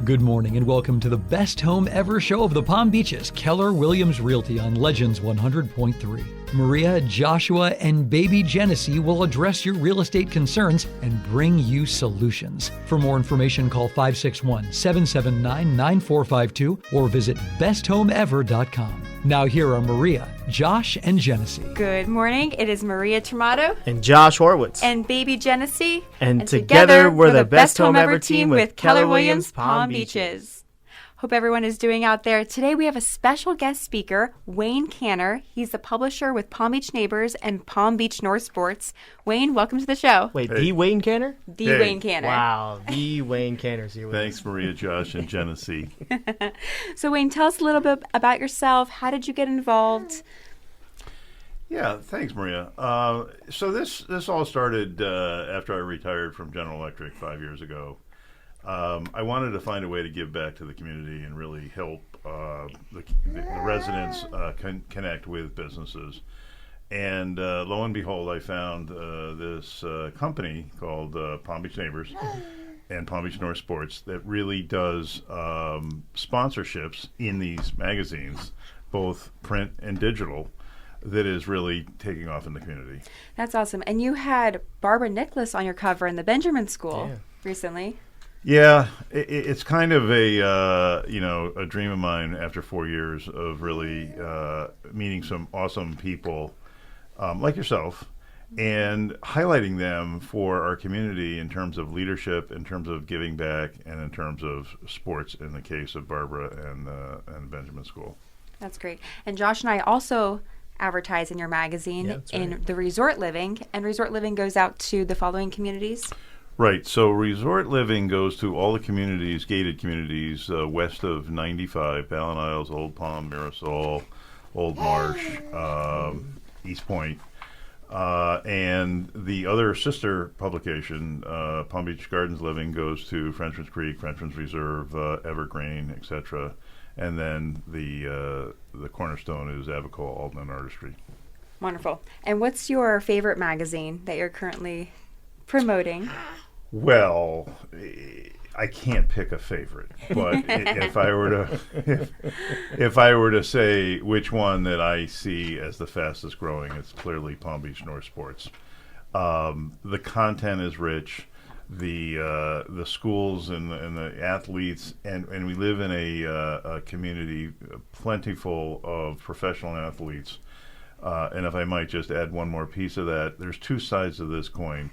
Good morning and welcome to the best home ever show of the Palm Beaches, Keller Williams Realty on Legends 100.3. Maria, Joshua, and baby Genesee will address your real estate concerns and bring you solutions. For more information, call 561-779-9452 or visit besthomeever.com. Now here are Maria, Josh, and Genesee. Good morning. It is Maria Termotto and Josh Horwitz and baby Genesee. And together we're the best home ever team with Keller Williams Palm Beaches. Hope everyone is doing out there. Today we have a special guest speaker, Wayne Canner. He's the publisher with Palm Beach Neighbors and Palm Beach North Sports. Wayne, welcome to the show. Wait, hey. The Wayne Canner? Wayne Canner. Wow, the Wayne Canner's here with us. Thanks, Maria, Josh, and Genesee. So Wayne, tell us a little bit about yourself. How did you get involved? Yeah, thanks, Maria. So this all started after I retired from General Electric 5 years ago. I wanted to find a way to give back to the community and really help the residents connect with businesses. And lo and behold, I found this company called Palm Beach Neighbors and Palm Beach North Sports that really does sponsorships in these magazines, both print and digital, that is really taking off in the community. That's awesome. And you had Barbara Nicholas on your cover in the Benjamin School recently. Yeah, it's kind of a dream of mine after 4 years of really meeting some awesome people like yourself and highlighting them for our community in terms of leadership, in terms of giving back, and in terms of sports in the case of Barbara and Benjamin School. That's great. And Josh and I also advertise in your magazine in the Resort Living, and Resort Living goes out to the following communities. Right. So Resort Living goes to all the communities, gated communities, west of 95, Ballin Isles, Old Palm, Mirasol, Old Marsh, East Point. And the other sister publication, Palm Beach Gardens Living, goes to Frenchman's Creek, Frenchman's Reserve, Evergreen, etc. And then the cornerstone is Abacoa, Alton, and Artistry. Wonderful. And what's your favorite magazine that you're currently promoting? Well, I can't pick a favorite, but if I were to say which one that I see as the fastest growing, it's clearly Palm Beach North Sports. The content is rich, the schools and the athletes, and we live in a community plentiful of professional athletes. And if I might just add one more piece of that, there's two sides of this coin.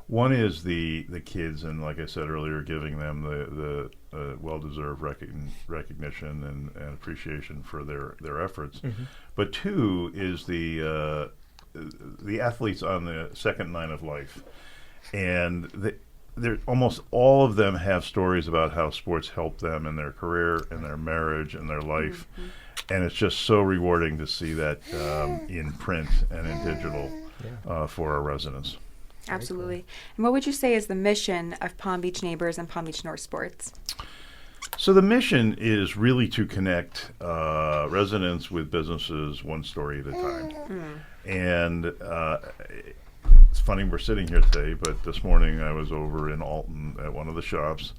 One is the kids, and like I said earlier, giving them the well-deserved recognition and appreciation for their efforts. Mm-hmm. But two is the athletes on the second line of life, and almost all of them have stories about how sports helped them in their career, in their marriage, in their life. Mm-hmm. And it's just so rewarding to see that in print and in digital for our residents. Absolutely. And what would you say is the mission of Palm Beach Neighbors and Palm Beach North Sports? So the mission is really to connect residents with businesses one story at a time. And it's funny we're sitting here today, but this morning I was over in Alton at one of the shops,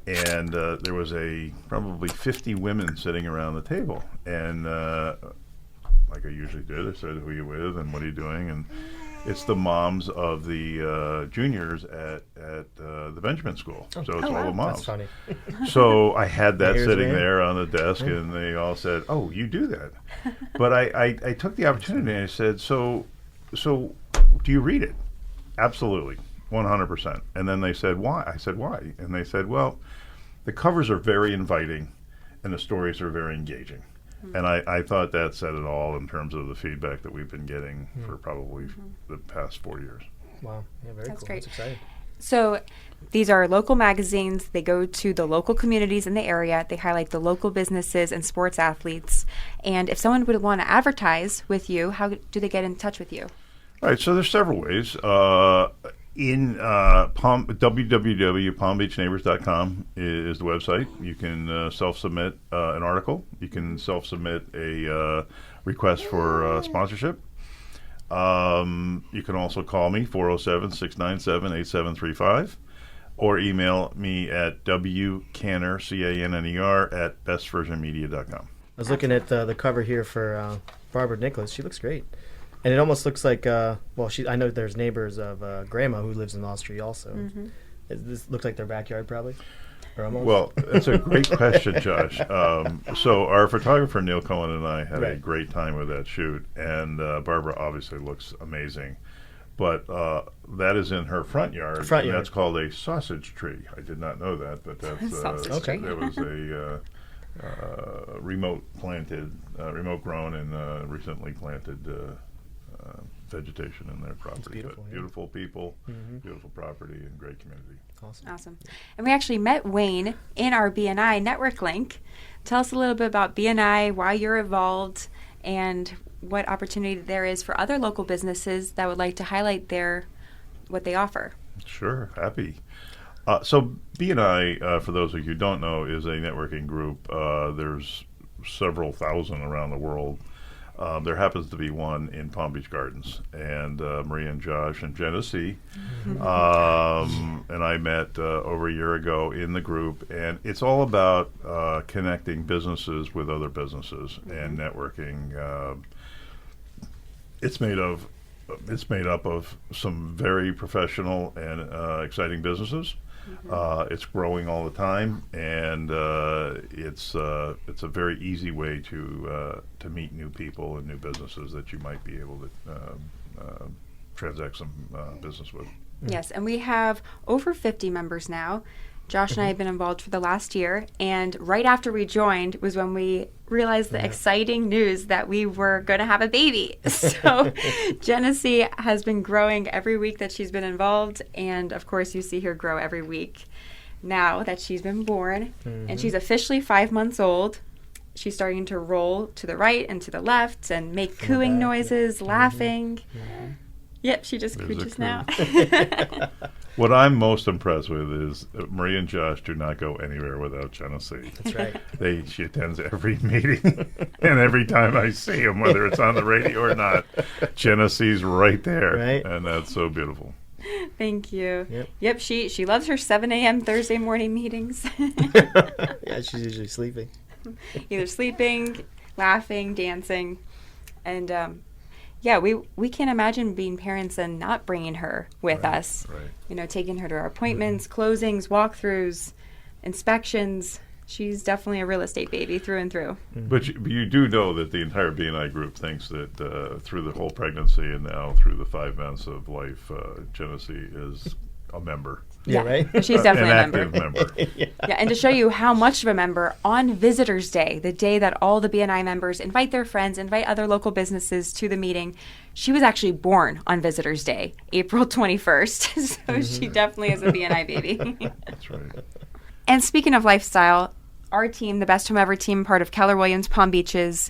and there was probably 50 women sitting around the table. And like I usually do, they said, who are you with and what are you doing? And it's the moms of the juniors at the Benjamin School. So it's all the moms. That's funny. So I had that sitting there on the desk, and they all said, "Oh, you do that." But I took the opportunity and I said, "So do you read it?" Absolutely, 100%. And then they said, "Why?" I said, "Why?" And they said, "Well, the covers are very inviting, and the stories are very engaging." And I thought that said it all in terms of the feedback that we've been getting for probably the past 4 years. Wow. Yeah, very That's cool. great. That's exciting. So these are local magazines. They go to the local communities in the area. They highlight the local businesses and sports athletes. And if someone would want to advertise with you, how do they get in touch with you? All right, so there's several ways. In www.palmbeachneighbors.com is the website. You can self-submit an article. You can self-submit a request for sponsorship. You can also call me, 407-697-8735. or email me at wcanner, CANNER, at bestversionmedia.com. I was looking at the cover here for Barbara Nicholas. She looks great. And it almost looks like, I know there's neighbors of Grandma who lives in Law Street also. Mm-hmm. This looks like their backyard probably? Or almost? Well, that's a great question, Josh. So our photographer, Neil Cohen, and I had a great time with that shoot. And Barbara obviously looks amazing. But that is in her front yard. That's called a sausage tree. I did not know that, but that's okay. There was a remote grown and recently planted vegetation in their property. It's beautiful, beautiful people, beautiful property, and great community. Awesome. And we actually met Wayne in our BNI network link. Tell us a little bit about BNI, why you're involved, and what opportunity there is for other local businesses that would like to highlight what they offer. Sure, happy. So BNI, for those of you who don't know, is a networking group. There's several thousand around the world. There happens to be one in Palm Beach Gardens, and Maria and Josh and Genesee and I met over a year ago in the group, and it's all about connecting businesses with other businesses and networking. It's made up of some very professional and exciting businesses. It's growing all the time, and it's a very easy way to meet new people and new businesses that you might be able to transact some business with. Yes, and we have over 50 members now. Josh and I have been involved for the last year, and right after we joined was when we realized the exciting news that we were going to have a baby. So Genesee has been growing every week that she's been involved, and of course you see her grow every week now that she's been born, and she's officially 5 months old. She's starting to roll to the right and to the left and make cooing noises, laughing. Yep, she just cooed just now. What I'm most impressed with is Maria and Josh do not go anywhere without Genesee. That's right. She attends every meeting, and every time I see them, whether it's on the radio or not, Genesee's right there, and that's so beautiful. Thank you. Yep, she loves her 7 a.m. Thursday morning meetings. Yeah, she's usually sleeping. Either sleeping, laughing, dancing, and we can't imagine being parents and not bringing her with us. Right. You know, taking her to our appointments, closings, walkthroughs, inspections. She's definitely a real estate baby through and through. But you do know that the entire BNI group thinks that through the whole pregnancy and now through the 5 months of life, Genesee is a member. Yeah, right? She's definitely an a active member. Yeah, and to show you how much of a member, on Visitors Day, the day that all the BNI members invite their friends, invite other local businesses to the meeting, she was actually born on Visitors Day, April 21st. So she definitely is a BNI baby. That's right. And speaking of lifestyle, our team, the Best Home Ever team, part of Keller Williams Palm Beaches,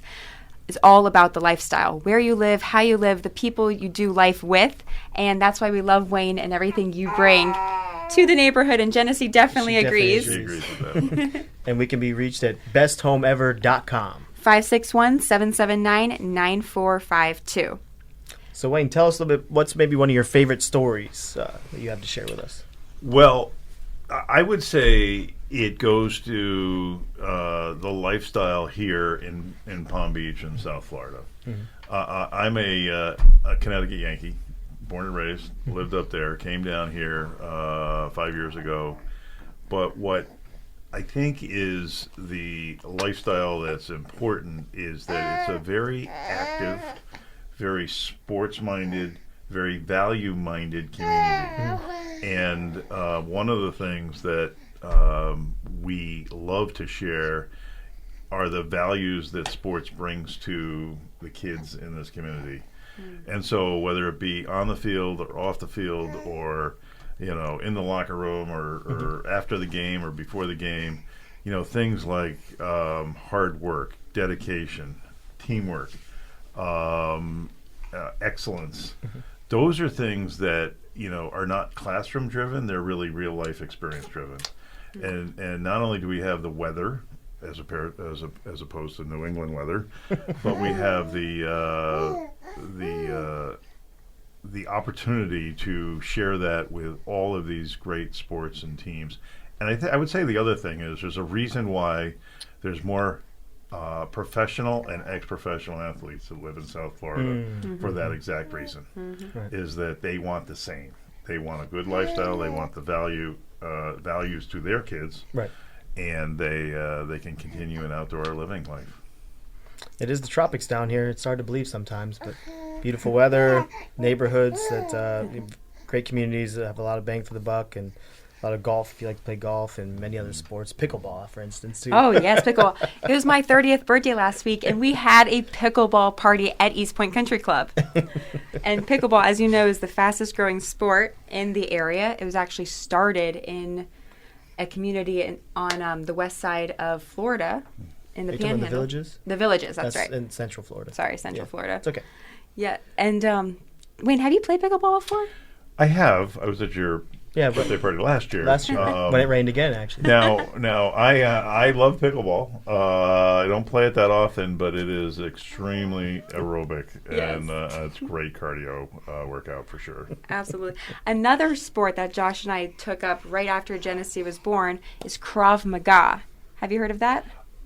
is all about the lifestyle, where you live, how you live, the people you do life with. And that's why we love Wayne and everything you bring to the neighborhood. And Genesee definitely agrees. She agrees with that. And we can be reached at besthomeever.com. 561-779-9452. So Wayne, tell us a little bit, what's maybe one of your favorite stories that you have to share with us? Well, I would say it goes to the lifestyle here in Palm Beach and South Florida. I'm a Connecticut Yankee, born and raised, lived up there, came down here 5 years ago. But what I think is the lifestyle that's important is that it's a very active, very sports-minded, very value-minded community. And one of the things that we love to share are the values that sports brings to the kids in this community. And so whether it be on the field or off the field or, you know, in the locker room or after the game or before the game, you know, things like hard work, dedication, teamwork, excellence. Those are things that, you know, are not classroom driven, they're really real life experience driven. And not only do we have the weather as opposed to New England weather, but we have the the opportunity to share that with all of these great sports and teams. And I would say the other thing is there's a reason why there's more professional and ex-professional athletes that live in South Florida for that exact reason, is that they want the same. They want a good lifestyle. They want the values to their kids, Right. and they can continue an outdoor living life. It is the tropics down here. It's hard to believe sometimes, but beautiful weather, neighborhoods that great communities that have a lot of bang for the buck, and a lot of golf if you like to play golf, and many other sports. Pickleball, for instance, too. Oh, yes, pickleball. It was my 30th birthday last week, and we had a pickleball party at East Point Country Club. And pickleball, as you know, is the fastest growing sport in the area. It was actually started in a community on the west side of Florida, in the Are you talking about Panhandle. the Villages? The Villages, that's right. in Central Florida. Sorry, Central Yeah. Florida. It's okay. Yeah, and Wayne, have you played pickleball before? I have. I was at your Yeah, but birthday party last year. last year when it rained again, actually. Now, I love pickleball. I don't play it that often, but it is extremely aerobic, and it's great cardio workout for sure. Absolutely. Another sport that Josh and I took up right after Genesee was born is Krav Maga. Have you heard of that?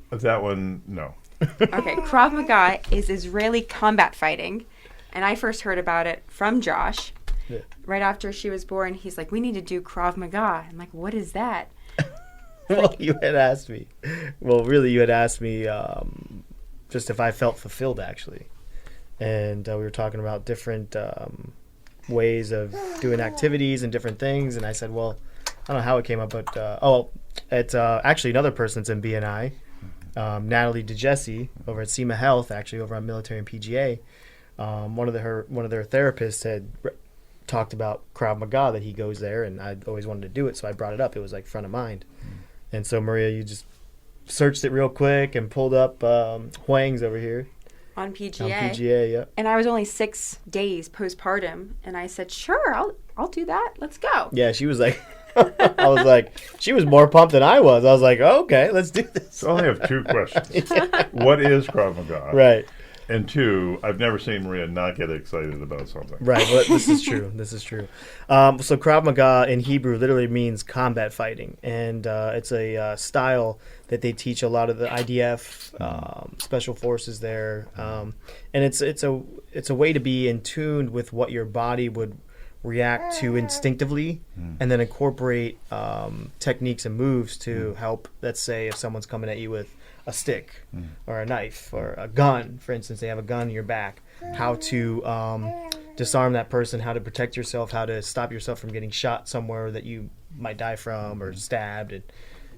That one, no. Okay, Krav Maga is Israeli combat fighting, and I first heard about it from Josh. Yeah. Right after she was born, he's like, we need to do Krav Maga. I'm like, what is that? Well, you had asked me. Well, really, you had asked me just if I felt fulfilled, actually. And we were talking about different ways of doing activities and different things. And I said, well, I don't know how it came up, but it's actually another person that's in BNI, Natalie DeGessie over at SEMA Health, actually over on Military and PGA. One of their therapists had talked about Krav Maga, that he goes there, and I always wanted to do it, so I brought it up. It was like front of mind. And so, Maria, you just searched it real quick and pulled up Huang's over here On PGA. on PGA. Yeah. And I was only 6 days postpartum, and I said, sure, I'll do that. Let's go. Yeah, she was like, I was like, she was more pumped than I was. I was like, okay, let's do this. So I have two questions. What is Krav Maga? Right. And two, I've never seen Maria not get excited about something. Right. Well, this is true. This is true. So Krav Maga in Hebrew literally means combat fighting, and it's a style that they teach a lot of the IDF special forces there, and it's a way to be in tune with what your body would react to instinctively, and then incorporate techniques and moves to help. Let's say if someone's coming at you with a stick or a knife or a gun, for instance, they have a gun in your back, how to disarm that person, how to protect yourself, how to stop yourself from getting shot somewhere that you might die from, or stabbed,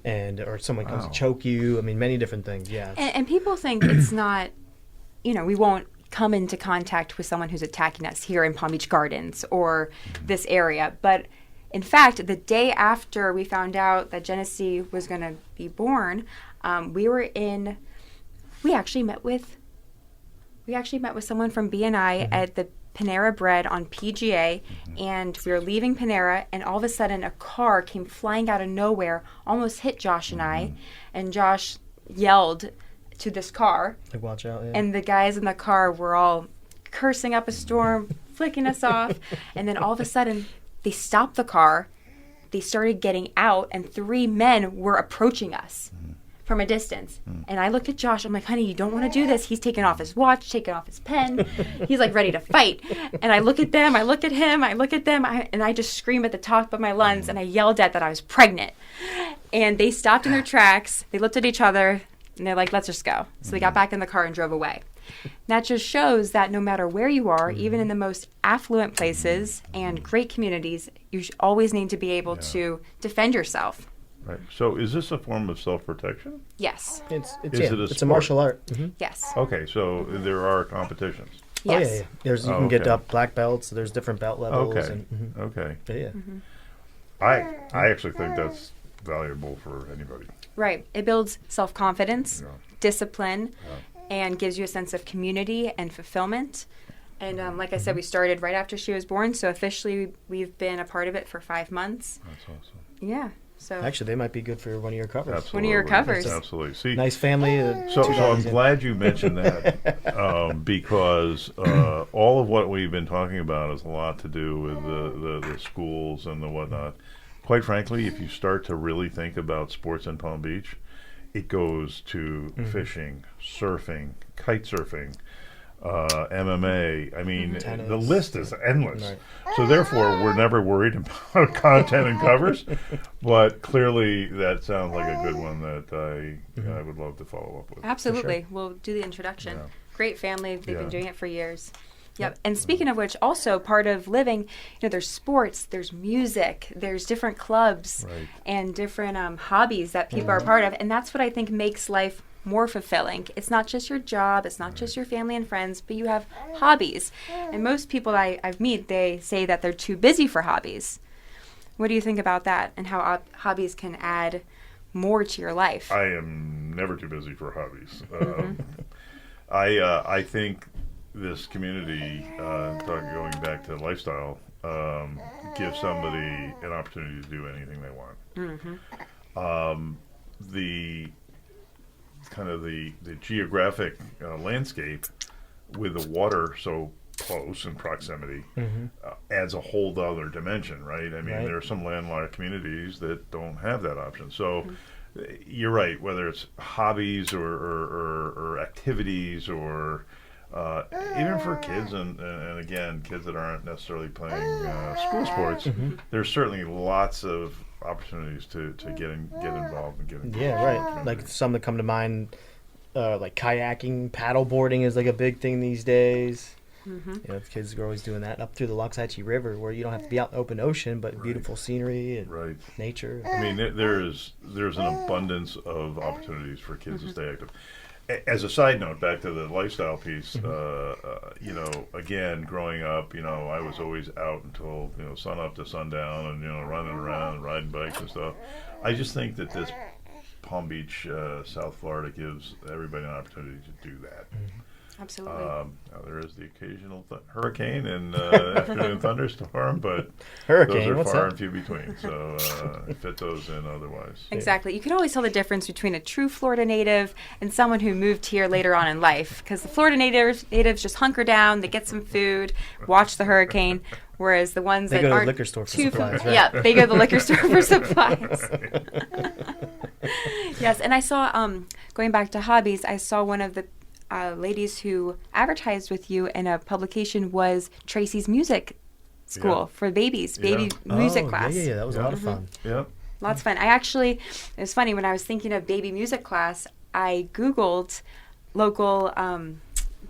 and or someone comes to choke you. I mean, many different things. Yeah. And people think it's not, we won't come into contact with someone who's attacking us here in Palm Beach Gardens or this area. But in fact, the day after we found out that Genesee was going to be born, we actually met with someone from BNI at the Panera Bread on PGA, and we were leaving Panera, and all of a sudden a car came flying out of nowhere, almost hit Josh and I, and Josh yelled to this car, Like, watch out. Yeah. and the guys in the car were all cursing up a storm, flicking us off, and then all of a sudden they stopped the car, they started getting out, and 3 men were approaching us from a distance. And I looked at Josh, I'm like, honey, you don't want to do this. He's taking off his watch, taking off his pen. He's like ready to fight. And I look at them, I look at him, I look at them, and I just scream at the top of my lungs, and I yelled at that I was pregnant. And they stopped in their tracks, they looked at each other, and they're like, let's just go. So they got back in the car and drove away. That just shows that no matter where you are, even in the most affluent places and great communities, you always need to be able to defend yourself. Right. So is this a form of self-protection? Yes. It's Is it a it's a sport? martial art. Mm-hmm. Yes. Okay, so there are competitions. Yes. Oh, yeah. There's you can get okay. up black belts. There's different belt levels. Okay. And, Okay. yeah. I actually think that's valuable for anybody. Right. It builds self-confidence, Yeah. discipline, and gives you a sense of community and fulfillment. And like I said, we started right after she was born, so officially we've been a part of it for 5 months. That's awesome. Yeah. So Actually, they might be good for one of your covers. Absolutely. One of your covers. Absolutely. See, Nice family. So 2 I'm dogs in. glad you mentioned that because all of what we've been talking about has a lot to do with the schools and the whatnot. Quite frankly, if you start to really think about sports in Palm Beach, it goes to fishing, surfing, kite surfing, MMA. I mean, Tennis. the list is endless. Right. So therefore, we're never worried about content and covers. But clearly, that sounds like a good one that I would love to follow up with. absolutely, we'll do the introduction. Yeah. Great family. They've Yeah. been doing it for years. Yep. And speaking of which, also part of living, there's sports, there's music, there's different clubs Right. and different hobbies that people are a part of. And that's what I think makes life more fulfilling. It's not just your job, it's not just your family and friends, but you have hobbies. And most people I've met, they say that they're too busy for hobbies. What do you think about that and how hobbies can add more to your life? I am never too busy for hobbies. I think this community, going back to lifestyle, gives somebody an opportunity to do anything they want. The kind of the geographic landscape with the water so close in proximity adds a whole other dimension, right? I mean, Right. there are some landlocked communities that don't have that option. So you're right, whether it's hobbies or activities or even for kids and again, kids that aren't necessarily playing school sports, there's certainly lots of opportunities to get involved and get involved. Yeah, right. Like some that come to mind, like kayaking, paddle boarding is like a big thing these days. The kids are always doing that up through the Loxahatchee River, where you don't have to be out in the open ocean, but beautiful scenery and Right. nature. I mean, there's an abundance of opportunities for kids to stay active. As a side note, back to the lifestyle piece, again, growing up, I was always out until, sun up to sundown and, running around and riding bikes and stuff. I just think that this Palm Beach, South Florida gives everybody an opportunity to do that. Absolutely. Now there is the occasional hurricane and afternoon thunderstorm, but Hurricane, those are what's far that? and few between. So fit those in otherwise. Exactly. You can always tell the difference between a true Florida native and someone who moved here later on in life. Because the Florida natives just hunker down, they get some food, watch the hurricane, whereas the ones They that go to the aren't liquor store for too supplies, right? Yeah, they go to the liquor store for supplies. Yes, and I saw, going back to hobbies, I saw one of the ladies who advertised with you in a publication was Tracy's music school Yeah. for babies, baby music class. Yeah, that was a lot of fun. Yep. Lots of fun. It was funny, when I was thinking of baby music class, I Googled local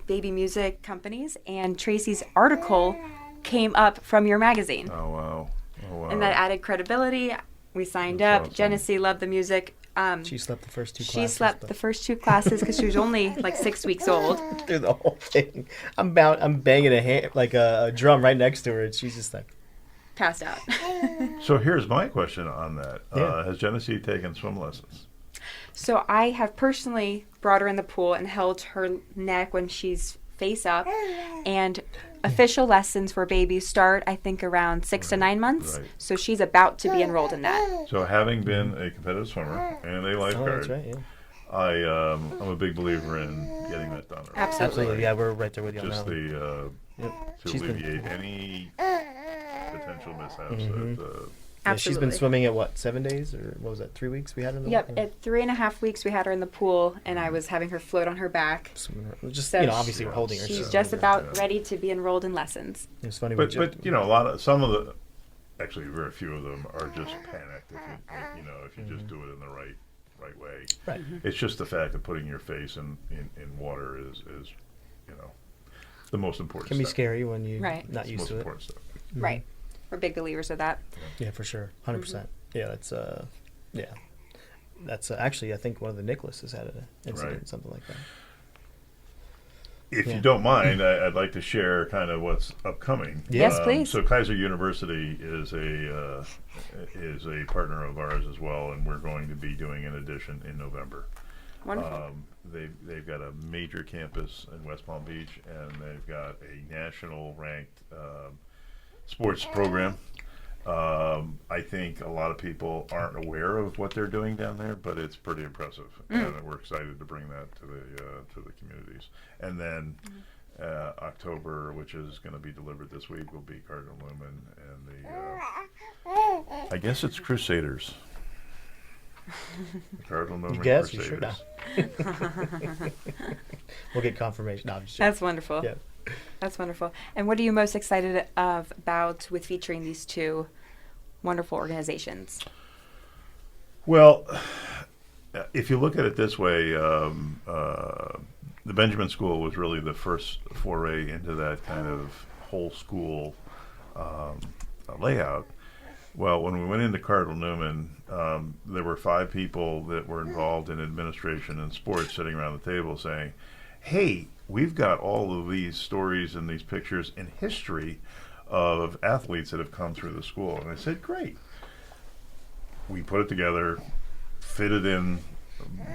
baby music companies, and Tracy's article came up from your magazine. Oh, wow. And that added credibility. We signed That's up. awesome. Genesee loved the music. She slept the first two She classes. slept the first 2 classes because she was only like 6 weeks old. through the whole thing. I'm banging a drum right next to her, and she's just like, Passed out. So here's my question on that. Yeah. Has Genesee taken swim lessons? So I have personally brought her in the pool and held her neck when she's face up. And official lessons for babies start, I think, around 6 to 9 months. Right. So she's about to be enrolled in that. So having been a competitive swimmer and a oh, lifeguard, that's right, yeah. I'm a big believer in getting that done. Right? Absolutely. Absolutely, yeah, we're right there with you on Just that one. to She's been- alleviate any potential mishaps. Yeah, she's been Absolutely. swimming at what, 7 days, or what was that, 3 weeks we had her in the Yep, water? at 3.5 weeks we had her in the pool, and I was having her float on her back. Swimming her- Just, So obviously we're holding her. She's so- just about Yeah. ready to be enrolled in lessons. It's funny, But some of the, actually very few of them are just panicked if you just do it in the right way. right. It's just the fact of putting your face in water is the most important Can be step. scary when you're Right. not It's the used most to it. important step. Right. We're big believers of that. Yeah, for sure, 100%. Yeah, that's actually I think one of the Nicholases had an incident, Right. something like that. If Yeah. you don't mind, I'd like to share kind of what's upcoming. Yes, please. So Kaiser University is a partner of ours as well, and we're going to be doing an edition in November. Wonderful. They've got a major campus in West Palm Beach, and they've got a national ranked sports program. I think a lot of people aren't aware of what they're doing down there, but it's pretty impressive, and we're excited to bring that to the communities. And then October, which is going to be delivered this week, will be Cardinal Lumen and I guess it's Crusaders. The Cardinal Lumen You guess? You Crusaders. sure not? We'll get confirmation. No, I'm just That's wonderful. Yeah. That's wonderful. And what are you most excited about with featuring these two wonderful organizations? Well, if you look at it this way, the Benjamin School was really the first foray into that kind of whole school layout. Well, when we went into Cardinal Newman, there were 5 people that were involved in administration and sports sitting around the table saying, hey, we've got all of these stories and these pictures in history of athletes that have come through the school. And I said, great. We put it together, fit it in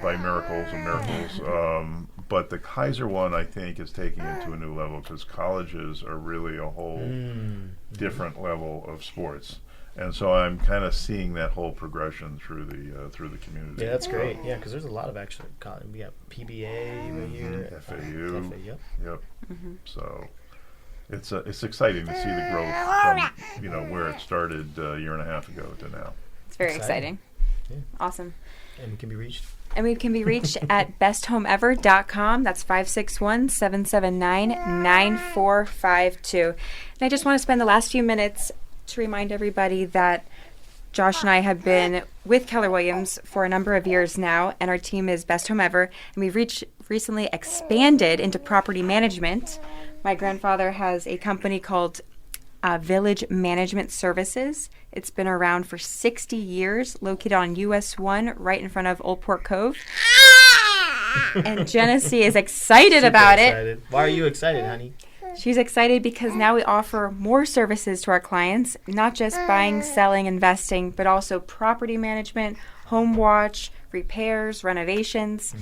by miracles and miracles. But the Kaiser one, I think, is taking it to a new level because colleges are really a whole different level of sports. And so I'm kind of seeing that whole progression through the community. Yeah, that's great. Yeah, because there's a lot of actually. We got PBA right here, FAU. Yep. Yep. So it's exciting to see the growth from where it started a year and a half ago to now. It's very exciting. Yeah. Awesome. And we can be reached. And we can be reached at besthomeever.com. That's 561-779-9452. And I just want to spend the last few minutes to remind everybody that Josh and I have been with Keller Williams for a number of years now, and our team is Best Home Ever, and we've recently expanded into property management. My grandfather has a company called Village Management Services. It's been around for 60 years, located on US 1 right in front of Old Port Cove. And Genesee is excited about it. Why are you excited, honey? She's excited because now we offer more services to our clients, not just buying, selling, investing, but also property management, home watch, repairs, renovations.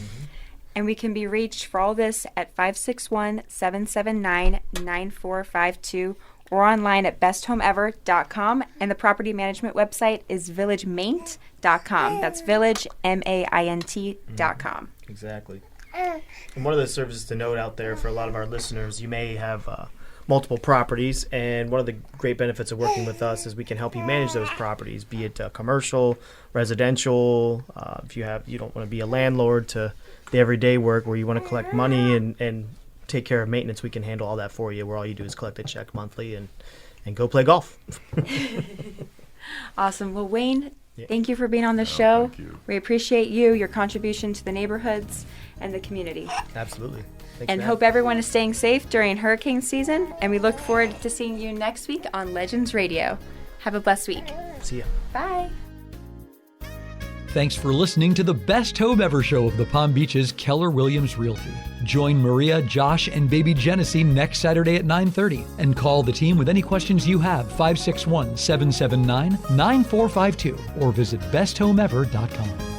And we can be reached for all this at 561-779-9452 or online at besthomeever.com. And the property management website is villagemaint.com. That's village, MAINT.com. Exactly. And one of the services to note out there for a lot of our listeners, you may have multiple properties, and one of the great benefits of working with us is we can help you manage those properties, be it commercial, residential. If you don't want to be a landlord to the everyday work where you want to collect money and take care of maintenance, we can handle all that for you, where all you do is collect a check monthly and go play golf. Awesome. Well, Wayne, thank you for being on the show. Thank you. We appreciate your contribution to the neighborhoods and the community. Absolutely. Thanks And for hope everyone is staying safe during hurricane season. And we look forward to seeing you next week on Legends Radio. Have a blessed week. See ya. Bye. Thanks for listening to the Best Home Ever show of the Palm Beach's Keller Williams Realty. Join Maria, Josh, and baby Genesee next Saturday at 9:30 and call the team with any questions you have, 561-779-9452, or visit besthomeever.com.